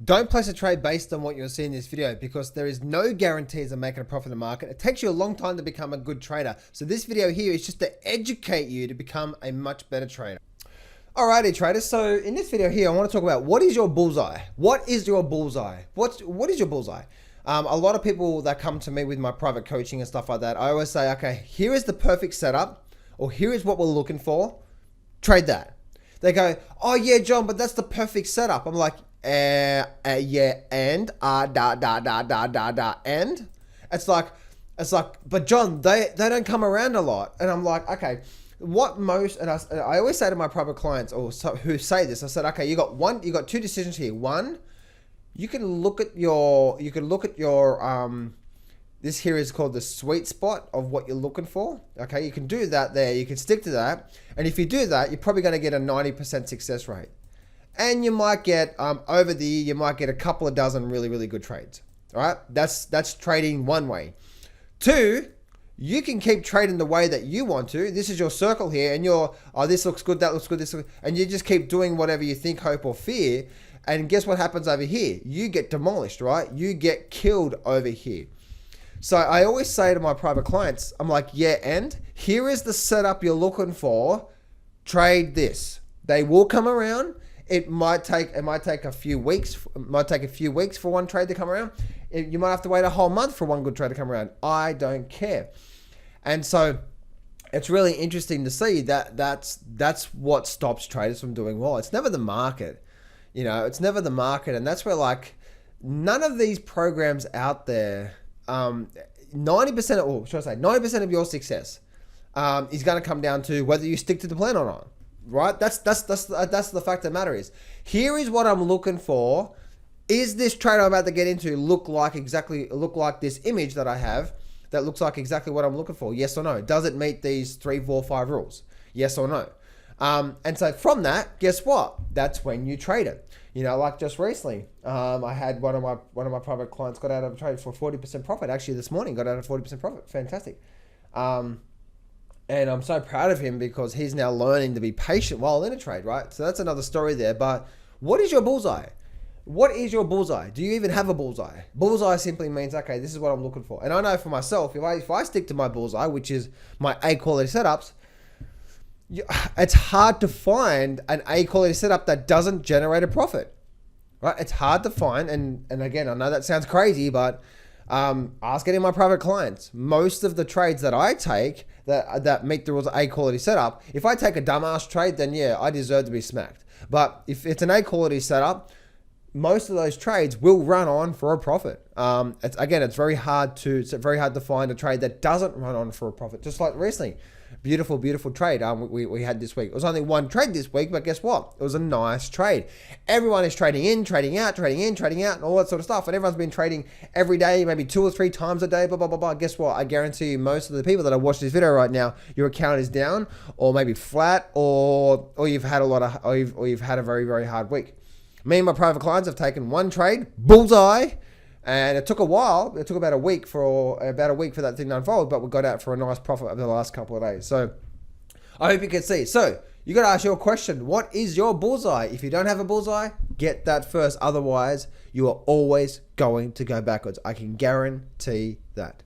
Don't place a trade based on what you're seeing in this video because there is no guarantees of making a profit in the market. It takes you a long time to become a good trader. So this video here is just to educate you to become a much better trader. Alrighty traders, so in this video here, I want to talk about what is your bullseye? What is your bullseye? What is your bullseye? A lot of people that come to me with my private coaching and stuff like that, I always say, okay, here is the perfect setup, or here is what we're looking for. Trade that. They go, oh yeah, John, but that's the perfect setup. I'm like, yeah, and and it's like, but John, they don't come around a lot, and I'm like, okay, what most, and I always say to my private clients or who say this, I said, okay, you got two decisions here. One, you can look at your, this here is called the sweet spot of what you're looking for. Okay, you can do that there. You can stick to that, and if you do that, you're probably going to get a 90% success rate. And you might get, over the year, you might get a couple of dozen really, really good trades. All right, that's trading one way. Two, you can keep trading the way that you want to. This is your circle here, and you're, oh, this looks good, that looks good, this looks good, and you just keep doing whatever you think, hope, or fear. And guess what happens over here? You get demolished, right? You get killed over here. So I always say to my private clients, I'm like, yeah, and here is the setup you're looking for. Trade this. They will come around. It might take a few weeks. It might take a few weeks for one trade to come around. You might have to wait a whole month for one good trade to come around. I don't care. And so it's really interesting to see that that's what stops traders from doing well. It's never the market. You know, it's never the market. And that's where, like, none of these programs out there, 90%, or should I say 90% of your success is going to come down to whether you stick to the plan or not. Right? That's the fact of the matter is, here is what I'm looking for. Is this trade I'm about to get into look like this image that I have that looks like exactly what I'm looking for? Yes or no? Does it meet these 3, 4, 5 rules? Yes or no? And so from that, guess what? That's when you trade it. You know, like just recently, I had one of my private clients got out of a trade for 40% profit. Actually, this morning got out of 40% profit. Fantastic. And I'm so proud of him because he's now learning to be patient while in a trade, right? So that's another story there. But what is your bullseye? What is your bullseye? Do you even have a bullseye? Bullseye simply means, okay, this is what I'm looking for. And I know for myself, if I stick to my bullseye, which is my A quality setups, it's hard to find an A quality setup that doesn't generate a profit, right? It's hard to find. And again, I know that sounds crazy, but ask any of my private clients. Most of the trades that I take that meet the rules of A quality setup, if I take a dumbass trade, then yeah, I deserve to be smacked. But if it's an A quality setup, most of those trades will run on for a profit. It's very hard to find a trade that doesn't run on for a profit. Just like recently, beautiful trade we had this week. It was only one trade this week, but guess what? It was a nice trade. Everyone is trading in, trading out, and all that sort of stuff. And everyone's been trading every day, maybe 2 or 3 times a day, blah, blah, blah, blah. Guess what? I guarantee you most of the people that have watched this video right now, your account is down or maybe flat, or you've had you've had a very, very hard week. Me and my private clients have taken one trade, bullseye, and it took a while. It took about a week for that thing to unfold, but we got out for a nice profit over the last couple of days. So I hope you can see. So you got to ask your question. What is your bullseye? If you don't have a bullseye, get that first. Otherwise, you are always going to go backwards. I can guarantee that.